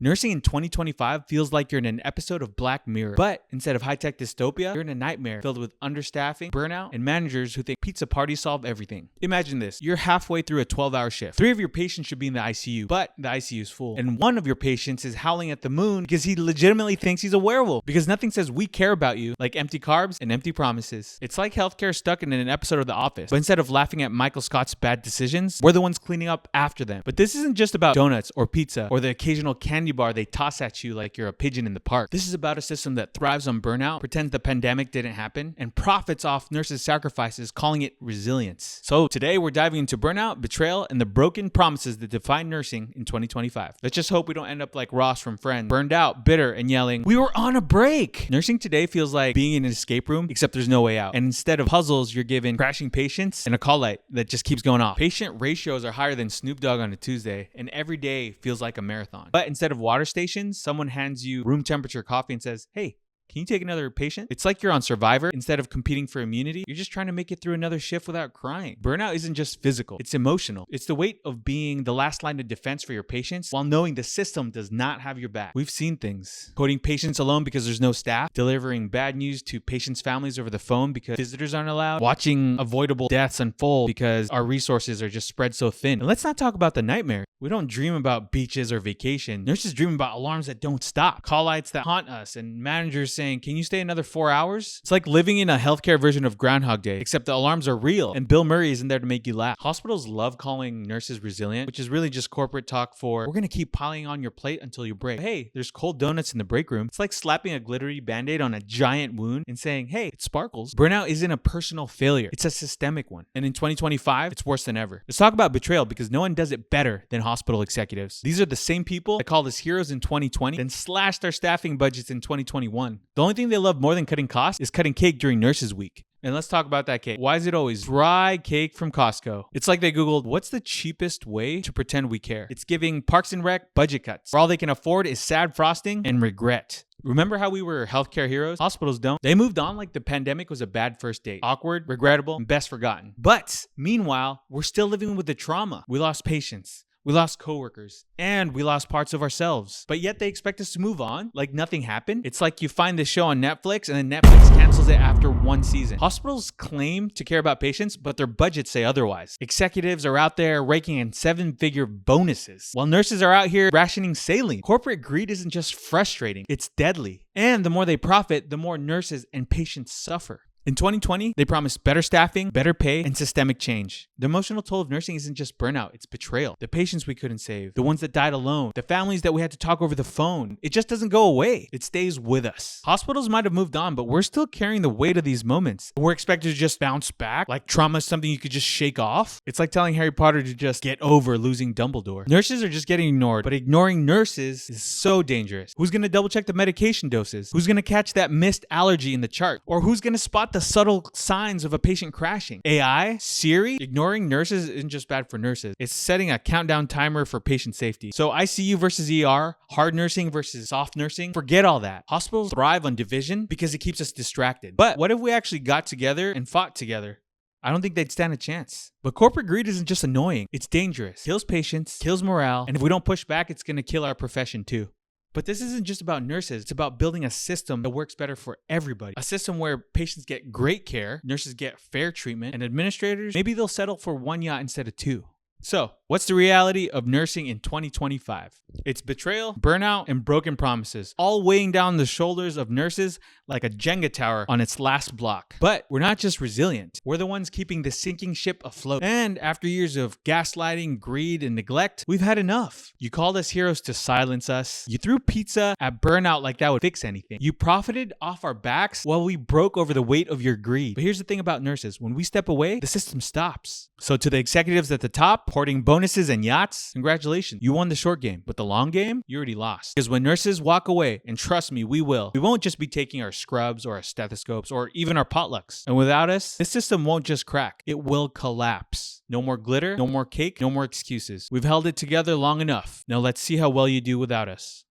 Nursing in 2025 feels like you're in an episode of Black Mirror, but instead of high-tech dystopia, you're in a nightmare filled with understaffing, burnout, and managers who think pizza parties solve everything. Imagine this. You're halfway through a 12-hour shift. 3 of your patients should be in the ICU, but the ICU is full. And 1 of your patients is howling at the moon because he legitimately thinks he's a werewolf. Because nothing says we care about you like empty carbs and empty promises. It's like healthcare stuck in an episode of The Office, but instead of laughing at Michael Scott's bad decisions, we're the ones cleaning up after them. But this isn't just about donuts or pizza or the occasional candy bar they toss at you like you're a pigeon in the park. This is about a system that thrives on burnout, pretends the pandemic didn't happen, and profits off nurses' sacrifices, calling it resilience. So today we're diving into burnout, betrayal, and the broken promises that define nursing in 2025. Let's just hope we don't end up like Ross from Friends, burned out, bitter, and yelling, "We were on a break!" Nursing today feels like being in an escape room, except there's no way out. And instead of puzzles, you're given crashing patients and a call light that just keeps going off. Patient ratios are higher than Snoop Dogg on a Tuesday, and every day feels like a marathon. But instead of water stations, someone hands you room temperature coffee and says, "Hey, can you take another patient?" It's like you're on Survivor. Instead of competing for immunity, you're just trying to make it through another shift without crying. Burnout isn't just physical, it's emotional. It's the weight of being the last line of defense for your patients while knowing the system does not have your back. We've seen things. Putting patients alone because there's no staff, delivering bad news to patients' families over the phone because visitors aren't allowed, watching avoidable deaths unfold because our resources are just spread so thin. And let's not talk about the nightmare. We don't dream about beaches or vacation. Nurses dream about alarms that don't stop, call lights that haunt us, and managers saying, "Can you stay another 4 hours?" It's like living in a healthcare version of Groundhog Day, except the alarms are real and Bill Murray isn't there to make you laugh. Hospitals love calling nurses resilient, which is really just corporate talk for, "We're going to keep piling on your plate until you break." Hey, there's cold donuts in the break room. It's like slapping a glittery band-aid on a giant wound and saying, "Hey, it sparkles." Burnout isn't a personal failure. It's a systemic one. And in 2025, it's worse than ever. Let's talk about betrayal because no one does it better than hospital executives. These are the same people that called us heroes in 2020, then slashed our staffing budgets in 2021. The only thing they love more than cutting costs is cutting cake during Nurses Week. And let's talk about that cake. Why is it always dry cake from Costco? It's like they Googled, what's the cheapest way to pretend we care? It's giving Parks and Rec budget cuts, where all they can afford is sad frosting and regret. Remember how we were healthcare heroes? Hospitals don't. They moved on like the pandemic was a bad first date. Awkward, regrettable, and best forgotten. But meanwhile, we're still living with the trauma. We lost patients. We lost coworkers, and we lost parts of ourselves. But yet they expect us to move on like nothing happened. It's like you find this show on Netflix and then Netflix cancels it after 1 season. Hospitals claim to care about patients, but their budgets say otherwise. Executives are out there raking in 7-figure bonuses, while nurses are out here rationing saline. Corporate greed isn't just frustrating, it's deadly. And the more they profit, the more nurses and patients suffer. In 2020, they promised better staffing, better pay, and systemic change. The emotional toll of nursing isn't just burnout, it's betrayal. The patients we couldn't save, the ones that died alone, the families that we had to talk over the phone. It just doesn't go away. It stays with us. Hospitals might have moved on, but we're still carrying the weight of these moments. We're expected to just bounce back, like trauma is something you could just shake off. It's like telling Harry Potter to just get over losing Dumbledore. Nurses are just getting ignored, but ignoring nurses is so dangerous. Who's gonna double check the medication doses? Who's gonna catch that missed allergy in the chart? Or who's gonna spot the subtle signs of a patient crashing? AI? Siri? Ignoring nurses isn't just bad for nurses. It's setting a countdown timer for patient safety. So ICU versus ER, hard nursing versus soft nursing, forget all that. Hospitals thrive on division because it keeps us distracted. But what if we actually got together and fought together? I don't think they'd stand a chance. But corporate greed isn't just annoying. It's dangerous. Kills patients, kills morale, and if we don't push back, it's going to kill our profession too. But this isn't just about nurses. It's about building a system that works better for everybody. A system where patients get great care, nurses get fair treatment, and administrators, maybe they'll settle for 1 yacht instead of 2. So, what's the reality of nursing in 2025? It's betrayal, burnout, and broken promises, all weighing down the shoulders of nurses like a Jenga tower on its last block. But we're not just resilient. We're the ones keeping the sinking ship afloat. And after years of gaslighting, greed, and neglect, we've had enough. You called us heroes to silence us. You threw pizza at burnout like that would fix anything. You profited off our backs while we broke over the weight of your greed. But here's the thing about nurses. When we step away, the system stops. So to the executives at the top, hoarding bonuses and yachts, congratulations. You won the short game. But the long game, you already lost. Because when nurses walk away, and trust me, we will, we won't just be taking our scrubs or our stethoscopes or even our potlucks. And without us, this system won't just crack. It will collapse. No more glitter, no more cake, no more excuses. We've held it together long enough. Now let's see how well you do without us.